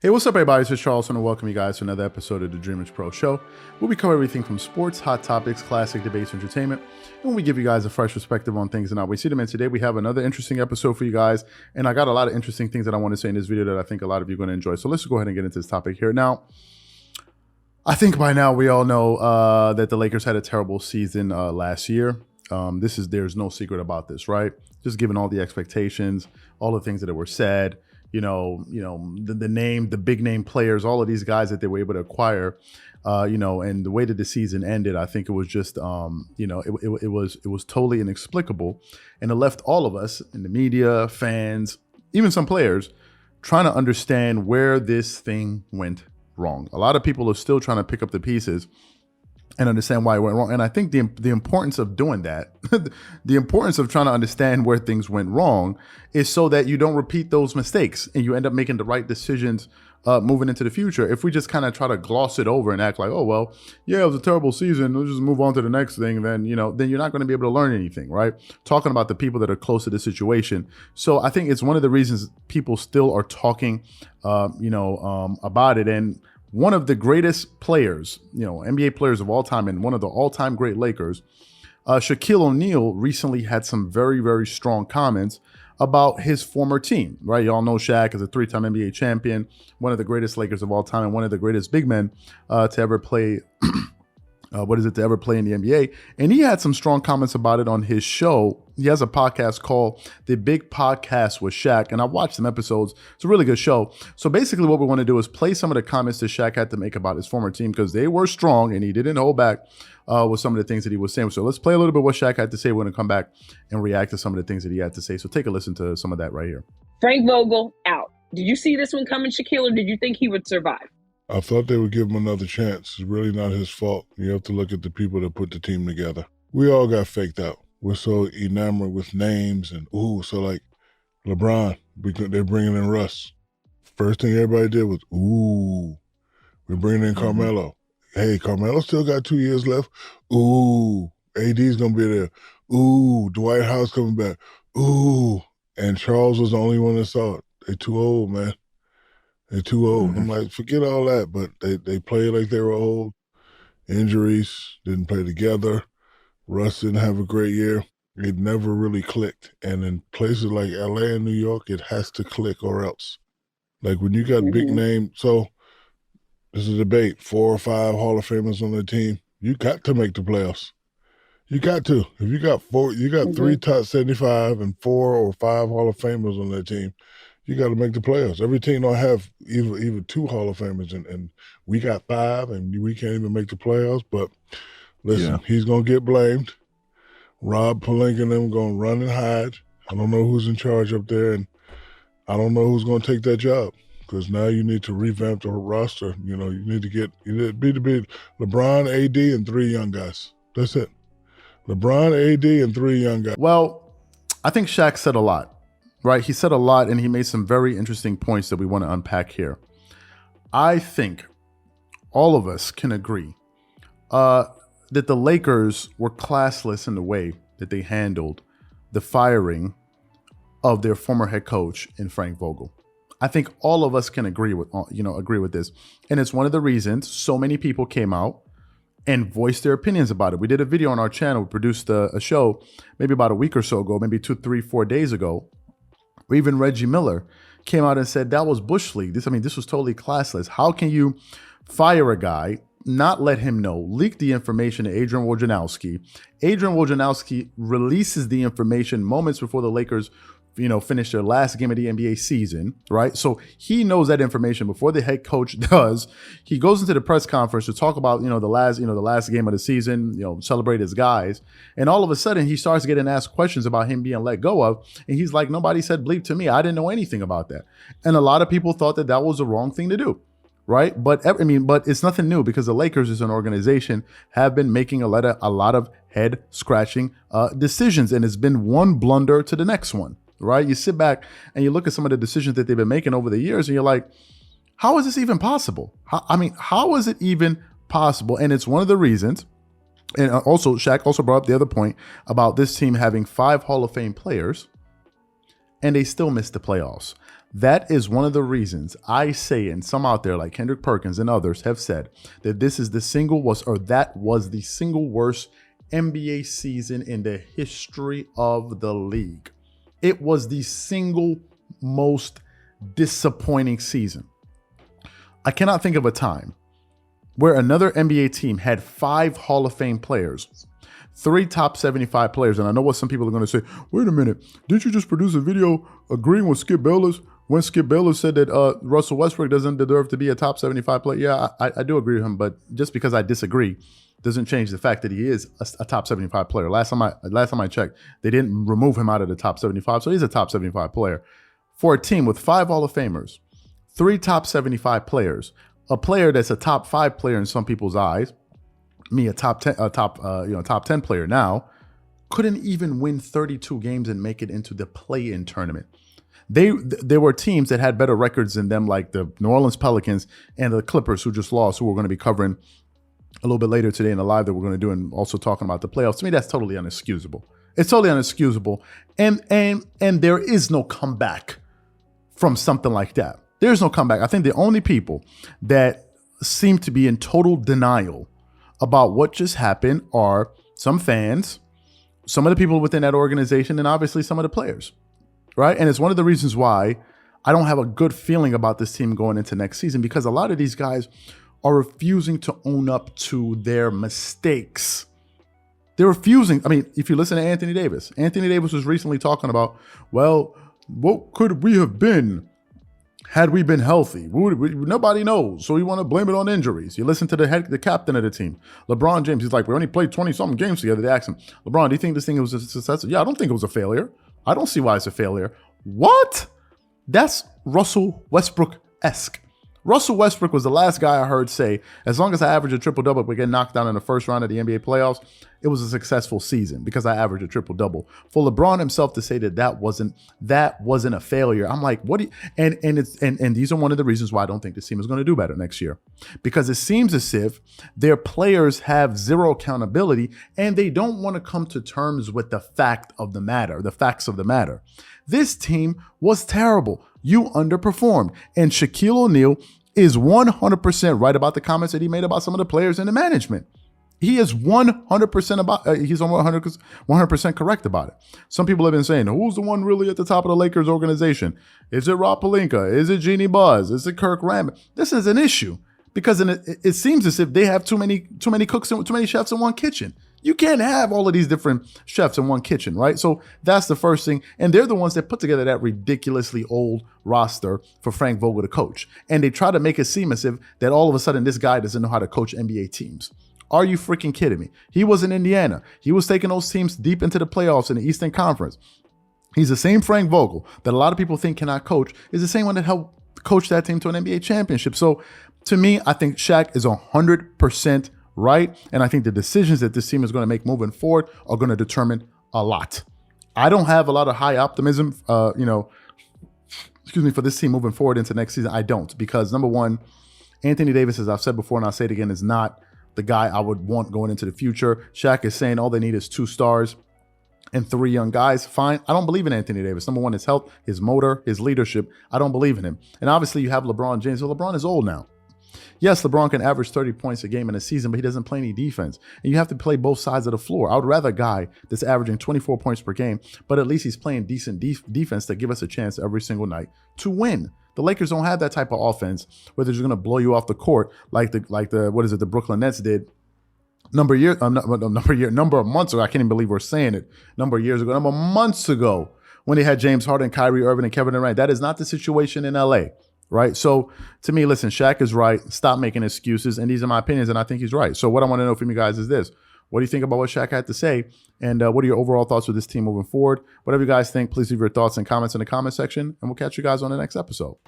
Hey, what's up, everybody? This is Charles, and I welcome you guys to another episode of the Dreamerspro Show, where we cover everything from sports, hot topics, classic debates, entertainment, and we give you guys a fresh perspective on things and how we see them. And today we have another interesting episode for you guys, and I got a lot of interesting things that I want to say in this video that I think a lot of you are going to enjoy. So let's go ahead and get into this topic here. Now, I think by now we all know that the Lakers had a terrible season last year. There's no secret about this, right? Just given all the expectations, all the things that were said. The big name players, all of these guys that they were able to acquire, and the way that the season ended, I think it was just, it was totally inexplicable. And it left all of us in the media, fans, even some players trying to understand where this thing went wrong. A lot of people are still trying to pick up the pieces and understand why it went wrong. And I think the importance of doing that, the importance of trying to understand where things went wrong is so that you don't repeat those mistakes and you end up making the right decisions moving into the future. If we just kind of try to gloss it over and act like, oh, well, yeah, it was a terrible season, we'll just move on to the next thing, then you're not going to be able to learn anything, right? Talking about the people that are close to the situation. So I think it's one of the reasons people still are talking, about it. And one of the greatest players, NBA players of all time, and one of the all-time great Lakers, Shaquille O'Neal recently had some very, very strong comments about his former team, right? Y'all know Shaq is a three-time NBA champion, one of the greatest Lakers of all time, and one of the greatest big men to ever play to ever play in the NBA. And he had some strong comments about it on his show. He has a podcast called The Big Podcast with Shaq, and I watched some episodes. It's a really good show. So basically what we want to do is play some of the comments that Shaq had to make about his former team, because they were strong and he didn't hold back with some of the things that he was saying. So let's play a little bit what Shaq had to say. We're going to come back and react to some of the things that he had to say. So take a listen to some of that right here. Frank Vogel out. Did you see this one coming, Shaquille, or did you think he would survive? I thought they would give him another chance. It's really not his fault. You have to look at the people that put the team together. We all got faked out. We're so enamored with names and, so like LeBron, they're bringing in Russ. First thing everybody did was, we're bringing in Carmelo. Hey, Carmelo still got 2 years left. AD's going to be there. Dwight Howard's coming back. And Charles was the only one that saw it. They're too old, man. They're too old. I'm like, forget all that. But they played like they were old. Injuries, didn't play together. Russ didn't have a great year. It never really clicked. And in places like LA and New York, it has to click or else. Like when you got big name, so there's a debate, 4 or 5 Hall of Famers on the team. You got to make the playoffs. You got to. If you got 3 top 75 and 4 or 5 Hall of Famers on their team, you got to make the playoffs. Every team don't have even 2 Hall of Famers, and we got 5, and we can't even make the playoffs. But listen, He's going to get blamed. Rob Pelinka and them going to run and hide. I don't know who's in charge up there, and I don't know who's going to take that job, because now you need to revamp the roster. You need to be LeBron, AD, and 3 young guys. That's it. LeBron, AD, and 3 young guys. Well, I think Shaq said a lot. Right, he said a lot, and he made some very interesting points that we want to unpack here. I think all of us can agree that the Lakers were classless in the way that they handled the firing of their former head coach in Frank Vogel. I think all of us can agree with this, and it's one of the reasons so many people came out and voiced their opinions about it. We did a video on our channel. We produced a show maybe about a week or so ago, maybe 2, 3, 4 days ago. Or even Reggie Miller came out and said that was Bush League. This was totally classless. How can you fire a guy, not let him know, leak the information to Adrian Wojnarowski? Adrian Wojnarowski releases the information moments before the Lakers, finish their last game of the NBA season, right? So he knows that information before the head coach does. He goes into the press conference to talk about, the last game of the season, celebrate his guys. And all of a sudden he starts getting asked questions about him being let go of. And he's like, nobody said bleep to me. I didn't know anything about that. And a lot of people thought that was the wrong thing to do. Right. But it's nothing new, because the Lakers as an organization have been making a lot of head scratching decisions. And it's been one blunder to the next one. Right? You sit back and you look at some of the decisions that they've been making over the years, and you're like, how is this even possible? How is it even possible? And it's one of the reasons. And also, Shaq also brought up the other point about this team having 5 Hall of Fame players, and they still missed the playoffs. That is one of the reasons I say, and some out there like Kendrick Perkins and others have said that that was the single worst NBA season in the history of the league. It was the single most disappointing season. I cannot think of a time where another NBA team had 5 Hall of Fame players, 3 top 75 players. And I know what some people are going to say, wait a minute, did you just produce a video agreeing with Skip Bayless when Skip Bayless said that Russell Westbrook doesn't deserve to be a top 75 player? Yeah, I do agree with him, but just because I disagree doesn't change the fact that he is a top 75 player. Last time I checked, they didn't remove him out of the top 75, so he's a top 75 player. For a team with 5 Hall of Famers, 3 top 75 players, a player that's a top 5 player in some people's eyes, me a top 10 player now, couldn't even win 32 games and make it into the play-in tournament. There were teams that had better records than them, like the New Orleans Pelicans and the Clippers, who just lost, who we're going to be covering a little bit later today in the live that we're going to do, and also talking about the playoffs. To me, that's totally inexcusable. It's totally inexcusable, and there is no comeback from something like that. There's no comeback. I think the only people that seem to be in total denial about what just happened are some fans, some of the people within that organization, and obviously some of the players, right? And it's one of the reasons why I don't have a good feeling about this team going into next season, because a lot of these guys are refusing to own up to their mistakes. They're refusing. I mean, if you listen to Anthony Davis was recently talking about, well, what could we have been had we been healthy? Nobody knows, so we want to blame it on injuries. You listen to the captain of the team, LeBron James. He's like, we only played 20-something games together. They asked him, LeBron, do you think this thing was a success? Yeah, I don't think it was a failure. I don't see why it's a failure. What? That's Russell Westbrook-esque. Russell Westbrook was the last guy I heard say, as long as I average a triple-double but get knocked down in the first round of the NBA playoffs, it was a successful season because I averaged a triple-double. For LeBron himself to say that wasn't a failure, I'm like, what? And these are one of the reasons why I don't think this team is going to do better next year, because it seems as if their players have zero accountability and they don't want to come to terms with the facts of the matter. This team was terrible. You underperformed. And Shaquille O'Neal is 100% right about the comments that he made about some of the players in the management. He is 100% correct about it. Some people have been saying, who's the one really at the top of the Lakers organization? Is it Rob Pelinka? Is it Jeannie Buss? Is it Kirk Rambis? This is an issue because it seems as if they have too many cooks and too many chefs in one kitchen. You can't have all of these different chefs in one kitchen, right? So that's the first thing. And they're the ones that put together that ridiculously old roster for Frank Vogel to coach. And they try to make it seem as if that all of a sudden this guy doesn't know how to coach NBA teams. Are you freaking kidding me? He was in Indiana. He was taking those teams deep into the playoffs in the Eastern Conference. He's the same Frank Vogel that a lot of people think cannot coach, is the same one that helped coach that team to an NBA championship. So to me, I think Shaq is 100% right. And I think the decisions that this team is going to make moving forward are going to determine a lot. I don't have a lot of high optimism, for this team moving forward into next season. I don't, because number one, Anthony Davis, as I've said before, and I'll say it again, is not the guy I would want going into the future. Shaq is saying all they need is 2 stars and 3 young guys. Fine. I don't believe in Anthony Davis. Number one, his health, his motor, his leadership. I don't believe in him. And obviously you have LeBron James. Well, LeBron is old now. Yes, LeBron can average 30 points a game in a season, but he doesn't play any defense. And you have to play both sides of the floor. I would rather a guy that's averaging 24 points per game, but at least he's playing decent defense to give us a chance every single night to win. The Lakers don't have that type of offense where they're just going to blow you off the court like the Brooklyn Nets did number of months ago. I can't even believe we're saying it. Number of months ago when they had James Harden, Kyrie Irving, and Kevin Durant. That is not the situation in LA. Right. So to me, listen, Shaq is right. Stop making excuses. And these are my opinions. And I think he's right. So what I want to know from you guys is this. What do you think about what Shaq had to say? And what are your overall thoughts with this team moving forward? Whatever you guys think, please leave your thoughts and comments in the comment section. And we'll catch you guys on the next episode.